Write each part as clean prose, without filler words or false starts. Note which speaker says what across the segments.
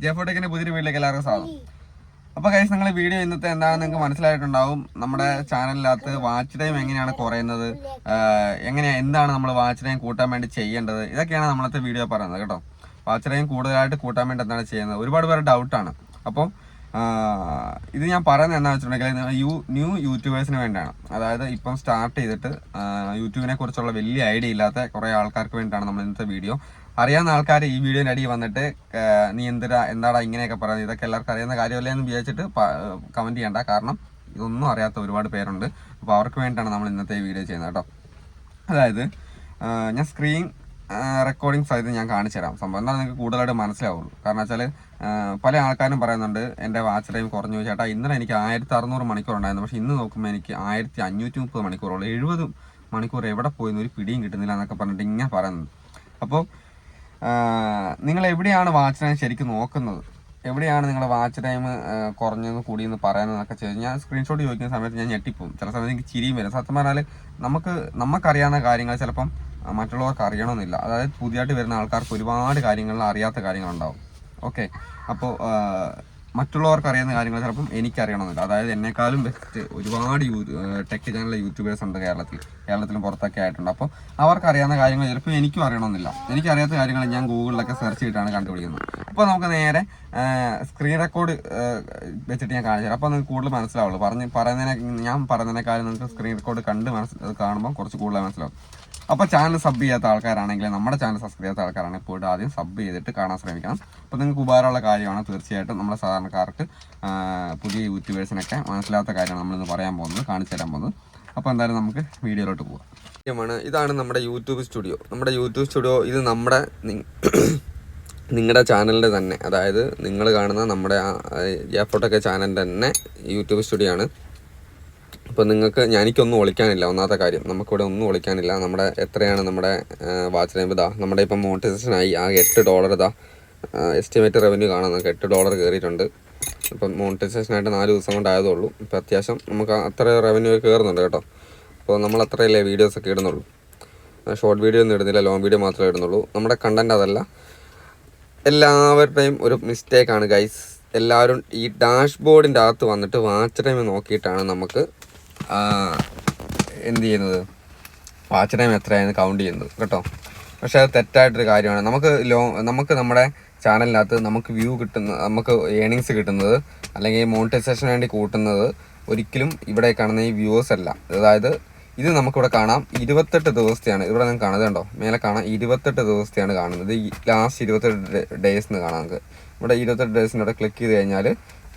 Speaker 1: ജെഫോടെക്കിന്റെ പുതിയൊരു വീട്ടിലേക്ക് എല്ലാവർക്കും സ്വാഗതം. അപ്പോൾ ഗൈസ്, നിങ്ങൾ വീഡിയോ ഇന്നത്തെ എന്താണെന്ന് നിങ്ങൾക്ക് മനസ്സിലായിട്ടുണ്ടാവും. നമ്മുടെ ചാനലിനകത്ത് വാച്ച് ടൈം എങ്ങനെയാണ് കുറയുന്നത്, എന്താണ് നമ്മൾ വാച്ച് ടൈം കൂട്ടാൻ വേണ്ടി ചെയ്യേണ്ടത്, ഇതൊക്കെയാണ് നമ്മളത്തെ വീഡിയോ പറയുന്നത് കേട്ടോ. വാച്ച് ടൈം കൂടുതലായിട്ട് കൂട്ടാൻ വേണ്ടി എന്താണ് ചെയ്യുന്നത്, ഒരുപാട് പേരുടെ ഡൗട്ടാണ്. അപ്പോൾ ഇത് ഞാൻ പറയുന്നത് എന്താണെന്ന് വെച്ചിട്ടുണ്ടെങ്കിൽ ന്യൂ യൂട്യൂബേഴ്സിന് വേണ്ടിയാണ്. അതായത് ഇപ്പം സ്റ്റാർട്ട് ചെയ്തിട്ട് യൂട്യൂബിനെ കുറിച്ചുള്ള വലിയ ഐഡിയ ഇല്ലാത്ത കുറേ ആൾക്കാർക്ക് വേണ്ടിയിട്ടാണ് നമ്മൾ ഇന്നത്തെ വീഡിയോ. അറിയാവുന്ന ആൾക്കാർ ഈ വീഡിയോൻ്റെ അടിയിൽ വന്നിട്ട് നീ എന്താടാ ഇങ്ങനെയൊക്കെ പറയുന്നത്, ഇതൊക്കെ എല്ലാവർക്കും അറിയുന്ന കാര്യമല്ലേ എന്ന് വിചാരിച്ചിട്ട് കമൻറ്റ് ചെയ്യണ്ട. കാരണം ഇതൊന്നും അറിയാത്ത ഒരുപാട് പേരുണ്ട്. അപ്പോൾ അവർക്ക് വേണ്ടിയിട്ടാണ് നമ്മൾ ഇന്നത്തെ വീഡിയോ ചെയ്യുന്നത് കേട്ടോ. അതായത് ഞാൻ സ്ക്രീൻ റെക്കോർഡിംഗ് സഹിതം ഞാൻ കാണിച്ചു തരാം. സംഭവം എന്നാൽ നിങ്ങൾക്ക് കൂടുതലായിട്ട് മനസ്സിലാവുള്ളൂ. കാരണം വെച്ചാൽ പല ആൾക്കാരും പറയുന്നുണ്ട് എൻ്റെ വാച്ച് ടൈം കുറഞ്ഞു ചേട്ടാ, ഇന്നലെ എനിക്ക് 1600 മണിക്കൂർ ഉണ്ടായിരുന്നു, പക്ഷേ ഇന്ന് നോക്കുമ്പോൾ എനിക്ക് 1530 മണിക്കൂറുള്ളൂ. 70 മണിക്കൂർ എവിടെ പോയെന്ന് ഒരു പിടിയും കിട്ടുന്നില്ല എന്നൊക്കെ പറഞ്ഞിട്ട് ഇങ്ങനെ പറയുന്നത്. അപ്പോൾ നിങ്ങൾ എവിടെയാണ് വാച്ച് ടൈം ശരിക്കും നോക്കുന്നത്, എവിടെയാണ് നിങ്ങളുടെ വാച്ച് ടൈം കുറഞ്ഞെന്ന് കൂടിയെന്ന് പറയുന്നതെന്നൊക്കെ ചെയ്ത് ഞാൻ സ്ക്രീൻഷോട്ട് ചോദിക്കുന്ന സമയത്ത് ഞാൻ ഞെട്ടിപ്പോവും. ചില സമയത്ത് എനിക്ക് ചിരിയും വരും. സത്യം പറഞ്ഞാൽ നമുക്കറിയാവുന്ന കാര്യങ്ങൾ ചിലപ്പം മറ്റുള്ളവർക്ക് അറിയണമെന്നില്ല. അതായത് പുതിയതായിട്ട് വരുന്ന ആൾക്കാർക്ക് ഒരുപാട് കാര്യങ്ങളിൽ അറിയാത്ത കാര്യങ്ങളുണ്ടാവും. ഓക്കെ, അപ്പോൾ മറ്റുള്ളവർക്ക് അറിയുന്ന കാര്യങ്ങൾ ചിലപ്പം എനിക്കറിയണമെന്നില്ല. അതായത് എന്നെക്കാളും ബെസ്റ്റ് ഒരുപാട് ടെക് ചാനലിലെ യൂട്യൂബേഴ്സ് ഉണ്ട് കേരളത്തിലും പുറത്തൊക്കെ ആയിട്ടുണ്ട്. അപ്പോൾ അവർക്ക് അറിയാവുന്ന കാര്യങ്ങൾ ചിലപ്പോൾ എനിക്കും അറിയണമെന്നില്ല. എനിക്കറിയാത്ത കാര്യങ്ങൾ ഞാൻ ഗൂഗിളിലൊക്കെ സെർച്ച് ചെയ്തിട്ടാണ് കണ്ടുപിടിക്കുന്നത്. അപ്പോൾ നമുക്ക് നേരെ സ്ക്രീൻ റെക്കോർഡ് വെച്ചിട്ട് ഞാൻ കാണിച്ചു തരാം. അപ്പോൾ നിങ്ങൾക്ക് കൂടുതൽ മനസ്സിലാവുള്ളൂ. ഞാൻ പറയുന്നതിനേക്കാളും നിങ്ങൾക്ക് സ്ക്രീൻ റെക്കോർഡ് കാണുമ്പോൾ കുറച്ച് കൂടുതൽ മനസ്സിലാവും. അപ്പോൾ ചാനൽ സബ് ചെയ്യാത്ത ആൾക്കാരാണെങ്കിൽ, നമ്മുടെ ചാനൽ സബ്സ്ക്രൈബ് ചെയ്യാത്ത ആൾക്കാരാണെങ്കിൽ പോയിട്ട് ആദ്യം സബ് ചെയ്തിട്ട് കാണാൻ ശ്രമിക്കണം. അപ്പോൾ നിങ്ങൾക്ക് ഉപകാരമുള്ള കാര്യമാണ്. തീർച്ചയായിട്ടും നമ്മുടെ സാധാരണക്കാർക്ക്, പുതിയ യൂട്യൂബേഴ്സിനൊക്കെ മനസ്സിലാത്ത കാര്യമാണ് നമ്മളിന്ന് പറയാൻ പോകുന്നത്, കാണിച്ചു തരാൻ പോകുന്നത്. അപ്പോൾ എന്തായാലും നമുക്ക് വീഡിയോയിലോട്ട് പോകാം. ഇതാണ് നമ്മുടെ യൂട്യൂബ് സ്റ്റുഡിയോ. ഇത് നിങ്ങളുടെ ചാനലിൻ്റെ തന്നെ, അതായത് നിങ്ങൾ കാണുന്ന നമ്മുടെ ജെഫോടെക് ചാനലിൻ്റെ തന്നെ യൂട്യൂബ് സ്റ്റുഡിയോ ആണ്. അപ്പോൾ എനിക്കൊന്നും ഒളിക്കാനില്ല. ഒന്നാമത്തെ കാര്യം, നമുക്കിവിടെ ഒന്നും ഒളിക്കാനില്ല. എത്രയാണ് നമ്മുടെ വാച്ച് ടൈം നമ്മുടെ ഇപ്പം മോണിറ്റൈസേഷനായി ആകെ $8 എസ്റ്റിമേറ്റ് റവന്യൂ കാണാം. നമുക്ക് $8 കയറിയിട്ടുണ്ട്. ഇപ്പം മോണിറ്റൈസേഷനായിട്ട് 4 ദിവസം കൊണ്ടായതേ ഉള്ളൂ. ഇപ്പം അത്യാവശ്യം നമുക്ക് അത്ര റവന്യൂ കയറുന്നുണ്ട് കേട്ടോ. അപ്പോൾ നമ്മൾ അത്രയല്ലേ വീഡിയോസൊക്കെ ഇടുന്നുള്ളൂ. ഷോർട്ട് വീഡിയോ ഒന്നും ഇടുന്നില്ല, ലോങ് വീഡിയോ മാത്രമേ ഇടുന്നുള്ളൂ. നമ്മുടെ കണ്ടൻറ്റ് അതല്ല. എല്ലാവരുടെയും ഒരു മിസ്റ്റേക്കാണ് ഗൈസ്. എല്ലാവരും ഈ ഡാഷ്ബോർഡിൻ്റെ അകത്ത് വന്നിട്ട് വാച്ച് ടൈം നോക്കിയിട്ടാണ് നമുക്ക് എന്ത് ചെയ്യുന്നത്, വാച്ച് ടൈം എത്രയാണെന്ന് കൗണ്ട് ചെയ്യുന്നത് കേട്ടോ. പക്ഷേ അത് തെറ്റായിട്ടൊരു കാര്യമാണ്. നമുക്ക് നമ്മുടെ ചാനലിനകത്ത് നമുക്ക് വ്യൂ കിട്ടുന്ന, നമുക്ക് ഏണിങ്സ് കിട്ടുന്നത്, അല്ലെങ്കിൽ മോണിറ്റൈസേഷന് വേണ്ടി കൂട്ടുന്നത് ഒരിക്കലും ഇവിടെ കാണുന്ന ഈ വ്യൂവേഴ്സ് അല്ല. അതായത് ഇത് നമുക്കിവിടെ കാണാം 28 ദിവസത്തെയാണ്. ഇവിടെ നിങ്ങൾക്ക് കാണുന്നത് കണ്ടോ, മേലെ കാണാം 28 ദിവസത്തെയാണ് കാണുന്നത്. ഈ ലാസ്റ്റ് 28 ഡേയ്സ് എന്ന് കാണാം. നമുക്ക് ഇവിടെ 28 ഡേയ്സിനോട് ക്ലിക്ക് ചെയ്ത് കഴിഞ്ഞാൽ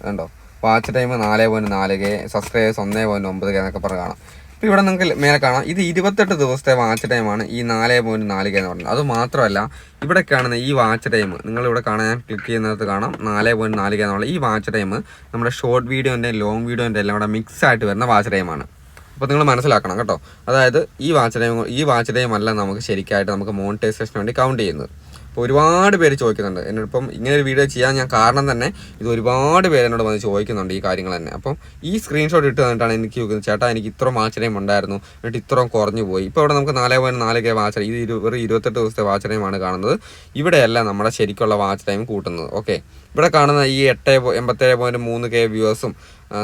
Speaker 1: കണ്ടോ, watch time 4.4K, subscribers 1.9K എന്നൊക്കെ പറഞ്ഞ് കാണാം. ഇപ്പോൾ ഇവിടെ നിങ്ങൾക്ക് മേലെ കാണാം ഇത് 28 ദിവസത്തെ വാച്ച് ടൈമാണ് ഈ 4.4K എന്ന് പറയുന്നത്. അത് മാത്രമല്ല, ഇവിടെ കാണുന്ന ഈ വാച്ച് ടൈം നിങ്ങളിവിടെ കാണാൻ ക്ലിക്ക് ചെയ്യുന്നത് കാണാം 4.4K എന്നുള്ള ഈ വാച്ച് ടൈം നമ്മുടെ ഷോർട്ട് വീഡിയോൻ്റെ ലോങ് വീഡിയോൻ്റെ എല്ലാം കൂടെ മിക്സ് ആയിട്ട് വരുന്ന വാച്ച് ടൈമാണ്. അപ്പോൾ നിങ്ങൾ മനസ്സിലാക്കണം കേട്ടോ. അതായത് ഈ വാച്ച് ടൈം അല്ല നമുക്ക് ശരിക്കായിട്ട് നമുക്ക് മോണിറ്റൈസേഷന് വേണ്ടി കൗണ്ട് ചെയ്യുന്നത്. അപ്പോൾ ഒരുപാട് പേര് ചോദിക്കുന്നുണ്ട് എന്നോടൊപ്പം ഇങ്ങനെ ഒരു വീഡിയോ ചെയ്യാൻ ഞാൻ കാരണം തന്നെ ഇത് ഒരുപാട് പേര് എന്നോട് വന്ന് ചോദിക്കുന്നുണ്ട് ഈ കാര്യങ്ങൾ തന്നെ. അപ്പം ഈ സ്ക്രീൻഷോട്ട് ഇട്ട് തന്നിട്ടാണ് എനിക്ക് ചോദിക്കുന്നത്, ചേട്ടാ എനിക്ക് ഇത്ര വാച്ച് ടൈം ഉണ്ടായിരുന്നു, എന്നിട്ട് ഇത്രയും കുറഞ്ഞു പോയി. ഇപ്പോൾ ഇവിടെ നമുക്ക് 4.4K വാച്ച് ടൈം, ഇത് ഒരു 28 ദിവസത്തെ വാച്ച് ടൈമാണ് കാണുന്നത്. ഇവിടെയല്ല നമ്മുടെ ശരിക്കുള്ള വാച്ച് ടൈം കൂട്ടുന്നത്. ഓക്കെ, ഇവിടെ കാണുന്ന ഈ 87.3K വ്യൂവേഴ്സും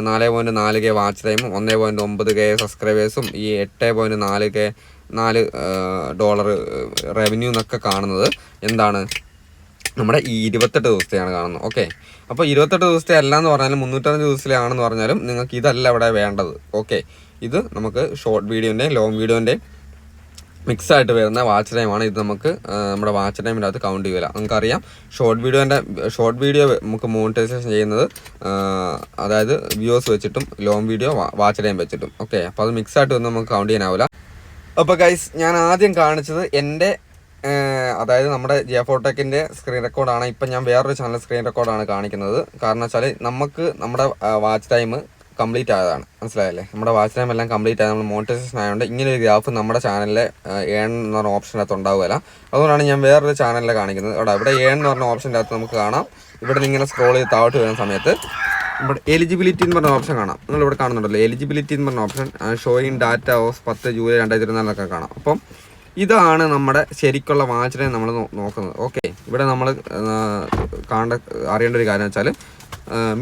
Speaker 1: 4.4K വാച്ച് ടൈമും 1.9K സബ്സ്ക്രൈബേഴ്സും ഈ $8.4 റവന്യൂ എന്നൊക്കെ കാണുന്നത് എന്താണ്, നമ്മുടെ ഈ 28 ദിവസത്തെയാണ് കാണുന്നത്. ഓക്കെ, അപ്പോൾ 28 ദിവസത്തെ അല്ല എന്ന് പറഞ്ഞാലും 365 ദിവസത്തിലാണെന്ന് പറഞ്ഞാലും നിങ്ങൾക്ക് ഇതല്ല ഇവിടെ വേണ്ടത്. ഓക്കെ, ഇത് നമുക്ക് ഷോർട്ട് വീഡിയോൻ്റെയും ലോങ് വീഡിയോൻ്റെയും മിക്സ് ആയിട്ട് വരുന്ന വാച്ച് ടൈമാണ്. ഇത് നമുക്ക് നമ്മുടെ വാച്ച് ടൈമിൻ്റെ അകത്ത് കൗണ്ട് ചെയ്യില്ല. നമുക്കറിയാം ഷോർട്ട് വീഡിയോ നമുക്ക് മോണിറ്റൈസേഷൻ ചെയ്യുന്നത് അതായത് വ്യൂവേഴ്സ് വെച്ചിട്ടും ലോങ് വീഡിയോ വാച്ച് ടൈം വെച്ചിട്ടും. ഓക്കെ, അപ്പോൾ അത് മിക്സ് ആയിട്ട് ഒന്നും നമുക്ക് കൗണ്ട് ചെയ്യാനാവില്ല. അപ്പോൾ ഗൈസ്, ഞാൻ ആദ്യം കാണിച്ചത് എൻ്റെ അതായത് നമ്മുടെ ജെഫോടെക്കിൻ്റെ സ്ക്രീൻ റെക്കോർഡാണ്. ഇപ്പം ഞാൻ വേറൊരു ചാനൽ സ്ക്രീൻ റെക്കോർഡാണ് കാണിക്കുന്നത്. കാരണം വെച്ചാൽ നമ്മുടെ വാച്ച് ടൈം കംപ്ലീറ്റ് ആയതാണ്, മനസ്സിലായല്ലേ? നമ്മുടെ വാച്ച് ടൈം എല്ലാം കംപ്ലീറ്റ് ആയത് നമ്മൾ മോണിറ്റൈസേഷൻ ആയതുകൊണ്ട് ഇങ്ങനെ ഒരു ഗ്രാഫ് നമ്മുടെ ചാനലിലെ ഏൺ എന്ന് പറഞ്ഞ ഓപ്ഷനകത്ത് ഉണ്ടാവുകയില്ല. അതുകൊണ്ടാണ് ഞാൻ വേറൊരു ചാനലിൽ കാണിക്കുന്നത്. ഇവിടെ ഏൺ എന്ന് പറഞ്ഞ ഓപ്ഷൻ്റെ അകത്ത് നമുക്ക് കാണാം. ഇവിടെ നിന്ന് ഇങ്ങനെ സ്ക്രോൾ ചെയ്ത് താഴോട്ട് വരുന്ന സമയത്ത് ഇവിടെ എലിജിബിലിറ്റി എന്ന് പറഞ്ഞ ഓപ്ഷൻ കാണാം. നിങ്ങളിവിടെ കാണുന്നുണ്ടല്ലോ എലിജിബിലിറ്റി എന്ന് പറഞ്ഞ option, showing data of 10 July 2024 കാണാം. അപ്പം ഇതാണ് നമ്മുടെ ശരിക്കുള്ള വാച്ച് ടൈം നമ്മൾ നോക്കുന്നത്. ഓക്കെ, ഇവിടെ നമ്മൾ അറിയേണ്ട ഒരു കാര്യം വെച്ചാൽ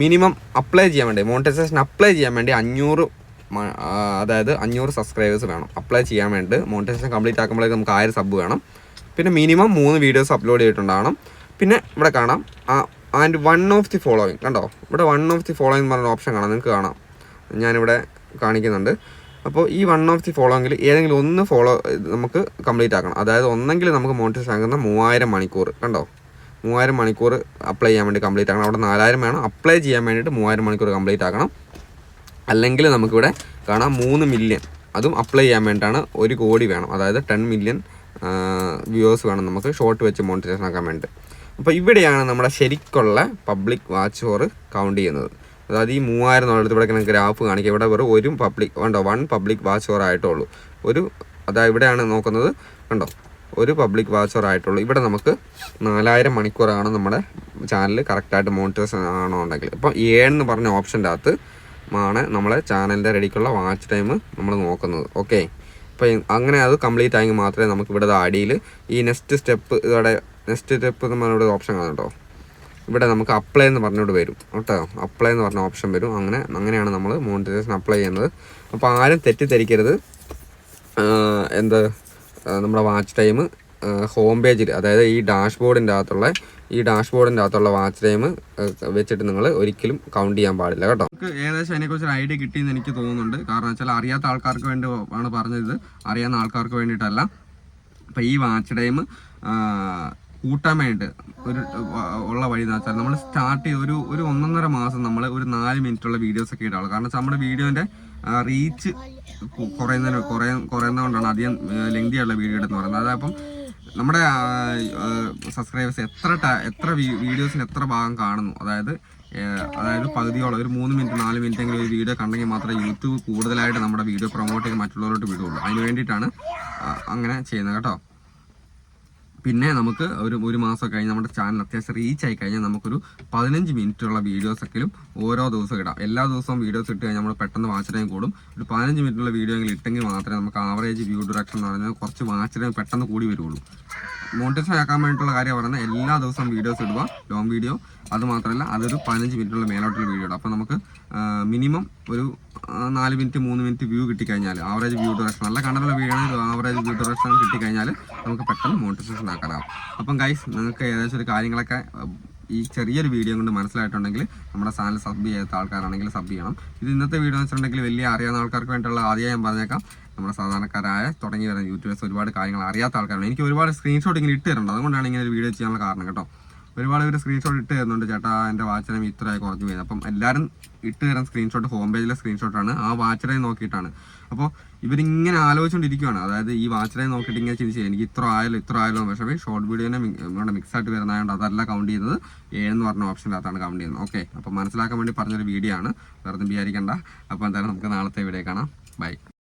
Speaker 1: മിനിമം അപ്ലൈ ചെയ്യാൻ വേണ്ടി മോണിറ്റൈസേഷൻ അപ്ലൈ ചെയ്യാൻ വേണ്ടി 500 സബ്സ്ക്രൈബേഴ്സ് വേണം അപ്ലൈ ചെയ്യാൻ വേണ്ടി. മോണിറ്റൈസേഷൻ കംപ്ലീറ്റ് ആക്കുമ്പോഴേക്ക് നമുക്ക് 1000 സബ് വേണം. പിന്നെ മിനിമം 3 വീഡിയോസ് അപ്ലോഡ് ചെയ്തിട്ടുണ്ടാവണം. പിന്നെ ഇവിടെ കാണാം ആൻഡ് 1 ഓഫ് ദി ഫോളോയിങ്, കണ്ടോ ഇവിടെ 1 ഓഫ് ദി ഫോളോയിങ് എന്ന് പറഞ്ഞ ഓപ്ഷൻ കാണാം, നിങ്ങൾക്ക് കാണാം, ഞാനിവിടെ കാണിക്കുന്നുണ്ട്. അപ്പോൾ ഈ 1 ഓഫ് ദി ഫോളോയിങ്ങിൽ ഏതെങ്കിലും ഒന്ന് നമുക്ക് കംപ്ലീറ്റ് ആക്കണം. അതായത് ഒന്നെങ്കിൽ നമുക്ക് മോണിറ്റൈസേഷൻ ആകുന്ന 3000 മണിക്കൂർ, കണ്ടോ 3000 മണിക്കൂർ അപ്ലൈ ചെയ്യാൻ വേണ്ടി കംപ്ലീറ്റ് ആക്കണം. അവിടെ 4000 വേണം, അപ്ലൈ ചെയ്യാൻ വേണ്ടിയിട്ട് 3000 മണിക്കൂർ കംപ്ലീറ്റ് ആക്കണം. അല്ലെങ്കിൽ നമുക്കിവിടെ കാണാം 3 മില്യൺ, അതും അപ്ലൈ ചെയ്യാൻ വേണ്ടിയിട്ടാണ് 1 കോടി വേണം. അതായത് 10 മില്യൺ വ്യൂവേഴ്സ് വേണം നമുക്ക് ഷോർട്ട് വെച്ച് മോണിറ്റൈസേഷൻ ആക്കാൻ വേണ്ടി. അപ്പോൾ ഇവിടെയാണ് നമ്മുടെ ശരിക്കുള്ള പബ്ലിക് വാച്ച് ഹവർ കൗണ്ട് ചെയ്യുന്നത്. അതായത് ഈ 3000 എന്നുള്ളത് ഇവിടെ ഗ്രാഫ് കാണിക്കുക. ഇവിടെ വെറും 1 പബ്ലിക് വാച്ച് ഹവർ ആയിട്ടുള്ളൂ. അതായത് ഇവിടെയാണ് നോക്കുന്നത്, കണ്ടോ 1 പബ്ലിക് വാച്ച് ഹവർ ആയിട്ടുള്ളൂ. ഇവിടെ നമുക്ക് 4000 മണിക്കൂറാണ് നമ്മുടെ ചാനൽ കറക്റ്റായിട്ട് മോണിറ്റൈസേഷൻ ആണെന്നുണ്ടെങ്കിൽ. അപ്പോൾ എന്ന് പറഞ്ഞ ഓപ്ഷൻ്റെ അകത്ത് ആണ് നമ്മളെ ചാനലിൻ്റെ റെഡിക്കുള്ള വാച്ച് ടൈം നമ്മൾ നോക്കുന്നത്. ഓക്കെ, അപ്പോൾ അങ്ങനെ അത് കംപ്ലീറ്റ് ആയെങ്കിൽ മാത്രമേ നമുക്ക് ഇവിടെ അടിയിൽ ഈ നെക്സ്റ്റ് സ്റ്റെപ്പ് നമ്മളിവിടെ ഓപ്ഷൻ കാണും കേട്ടോ. ഇവിടെ നമുക്ക് അപ്ലൈ എന്ന് പറഞ്ഞുകൊണ്ട് വരും കേട്ടോ, അപ്ലൈ എന്ന് പറഞ്ഞ ഓപ്ഷൻ വരും. അങ്ങനെയാണ് നമ്മൾ മോണിറ്റൈസേഷൻ അപ്ലൈ ചെയ്യുന്നത്. അപ്പോൾ ആരും തെറ്റിദ്ധരിക്കരുത്, നമ്മുടെ വാച്ച് ടൈം ഹോം പേജിൽ, അതായത് ഈ ഡാഷ്ബോർഡിൻ്റെ അകത്തുള്ള വാച്ച് ടൈം വെച്ചിട്ട് നിങ്ങൾ ഒരിക്കലും കൗണ്ട് ചെയ്യാൻ പാടില്ല കേട്ടോ. നമുക്ക് ഏകദേശം അതിനെക്കുറിച്ച് ഐഡിയ കിട്ടിയെന്ന് എനിക്ക് തോന്നുന്നുണ്ട്. കാരണം വെച്ചാൽ അറിയാത്ത ആൾക്കാർക്ക് വേണ്ടി ആണ് പറഞ്ഞത്, അറിയാവുന്ന ആൾക്കാർക്ക് വേണ്ടിയിട്ടല്ല. അപ്പം ഈ വാച്ച് ടൈം കൂട്ടാൻ വേണ്ടിയിട്ട് ഉള്ള വഴി എന്ന് വെച്ചാൽ നമ്മൾ സ്റ്റാർട്ട് ചെയ്ത് ഒരു 1.5 മാസം നമ്മൾ ഒരു 4 മിനിറ്റുള്ള വീഡിയോസൊക്കെ ഇടാവുള്ളൂ. കാരണം നമ്മുടെ വീഡിയോൻ്റെ റീച്ച് കുറയുന്നതുകൊണ്ടാണ് അധികം ലെങ്തിയുള്ള വീഡിയോ ഇടുന്നത് പറയുന്നത്. അതപ്പം നമ്മുടെ സബ്സ്ക്രൈബേഴ്സ് എത്ര വീഡിയോസിന് എത്ര ഭാഗം കാണുന്നു, അതായത് പകുതിയോളം ഒരു 3 മിനിറ്റ് 4 മിനിറ്റ് എങ്കിലും ഒരു വീഡിയോ കണ്ടെങ്കിൽ മാത്രമേ യൂട്യൂബ് കൂടുതലായിട്ട് നമ്മുടെ വീഡിയോ പ്രൊമോട്ട് ചെയ്ത് മറ്റുള്ളവരോട്ട് വിടുള്ളൂ. അതിന് വേണ്ടിയിട്ടാണ് അങ്ങനെ ചെയ്യുന്നത് കേട്ടോ. പിന്നെ നമുക്ക് ഒരു മാസം കഴിഞ്ഞ് നമ്മുടെ ചാനൽ അത്യാവശ്യം റീച്ച് ആയി കഴിഞ്ഞാൽ നമുക്കൊരു 15 മിനിറ്റുള്ള വീഡിയോസൊക്കെയും ഓരോ ദിവസവും ഇടാം. എല്ലാ ദിവസവും വീഡിയോസ് ഇട്ട് കഴിഞ്ഞാൽ നമ്മൾ പെട്ടെന്ന് വാച്ച് ടൈം കൂടും. ഒരു 15 മിനിറ്റുള്ള വീഡിയോ എങ്കിലും ഇട്ടെങ്കിൽ മാത്രമേ നമുക്ക് ആവറേജ് വ്യൂ ഡ്യൂറേഷൻ എന്ന് പറഞ്ഞാൽ കുറച്ച് വാച്ച് ടൈം പെട്ടെന്ന് കൂടി വരുള്ളൂ. മോണിറ്റൈസേഷൻ ആക്കാൻ വേണ്ടിയിട്ടുള്ള കാര്യം പറയുന്നത് എല്ലാ ദിവസവും വീഡിയോസ് ഇടുക, ലോങ് വീഡിയോ. അത് മാത്രമല്ല അതൊരു 15 മിനിറ്റുള്ള മേലോട്ടുള്ള വീഡിയോ ഇടുക. അപ്പോൾ നമുക്ക് മിനിമം ഒരു 4 മിനിറ്റ് 3 മിനിറ്റ് വ്യൂ കിട്ടിക്കഴിഞ്ഞാൽ ആവറേജ് വ്യൂ ഡ്യൂറേഷൻ, നല്ല കണ്ടുള്ള വീഡിയോ ആണെങ്കിൽ ആവറേജ് വ്യൂ ഡ്യൂറേഷൻ കിട്ടിക്കഴിഞ്ഞാൽ നമുക്ക് പെട്ടെന്ന് മോണിറ്റൈസേഷൻ ആക്കാനാവും. അപ്പം ഗൈസ്, നിങ്ങൾക്ക് ഏകദേശം ഒരു കാര്യങ്ങളൊക്കെ ഈ ചെറിയൊരു വീഡിയോ കൊണ്ട് മനസ്സിലായിട്ടുണ്ടെങ്കിൽ നമ്മുടെ ചാനൽ സബ് ചെയ്യാത്ത ആൾക്കാരാണെങ്കിൽ സബ് ചെയ്യണം. ഇത് ഇന്നത്തെ വീഡിയോ എന്ന് വെച്ചിട്ടുണ്ടെങ്കിൽ വലിയ അറിയാവുന്ന ആൾക്കാർക്ക് വേണ്ടിയിട്ടുള്ള ആദ്യം ഞാൻ പറഞ്ഞേക്കാം. നമ്മുടെ സാധാരണക്കാരായ തുടങ്ങി വരുന്ന യൂട്യൂബേഴ്സ് ഒരുപാട് കാര്യങ്ങൾ അറിയാത്ത ആൾക്കാരാണ്. എനിക്ക് ഒരുപാട് സ്ക്രീൻഷോട്ട് ഇങ്ങനെ ഇട്ട് തരുന്നുണ്ട്, അതുകൊണ്ടാണ് ഇങ്ങനെ ഒരു വീഡിയോ ചെയ്യാനുള്ള കാരണം കേട്ടോ. ഒരുപാട് പേര് സ്ക്രീൻഷോട്ട് ഇട്ട് തരുന്നുണ്ട്, ചേട്ടാ എൻ്റെ വാച്ച് ടൈം ഇത്രയായി കുറഞ്ഞു പോയത്. അപ്പം എല്ലാവരും ഇട്ട് തരുന്ന സ്ക്രീൻഷോട്ട് ഹോം പേജിലെ സ്ക്രീൻഷോട്ടാണ്, ആ വാച്ച് ടൈം നോക്കിയിട്ടാണ്. അപ്പോൾ ഇവരിങ്ങനെ ആലോചിച്ചുകൊണ്ടിരിക്കുകയാണ്, അതായത് ഈ വാച്ച് ടൈം നോക്കിയിട്ട് ഇങ്ങനെ ചിന്തിച്ചു എനിക്ക് ഇത്ര ആയാലും പക്ഷേ ഷോർട്ട് വീഡിയോനെ ഇവിടെ മിക്സ് ആയിട്ട് വരുന്നതുകൊണ്ട് അതല്ല കൗണ്ട് ചെയ്യുന്നത്, എന്ന് പറഞ്ഞ ഓപ്ഷനകത്താണ് കൗണ്ട് ചെയ്യുന്നത്. ഓക്കെ, അപ്പോൾ മനസ്സിലാക്കാൻ വേണ്ടി പറഞ്ഞൊരു വീഡിയോ ആണ്, വെറുതെ വിചാരിക്കണ്ട. അപ്പോൾ എന്തായാലും നമുക്ക് നാളത്തെ വീഡിയോ കാണാം. ബൈ.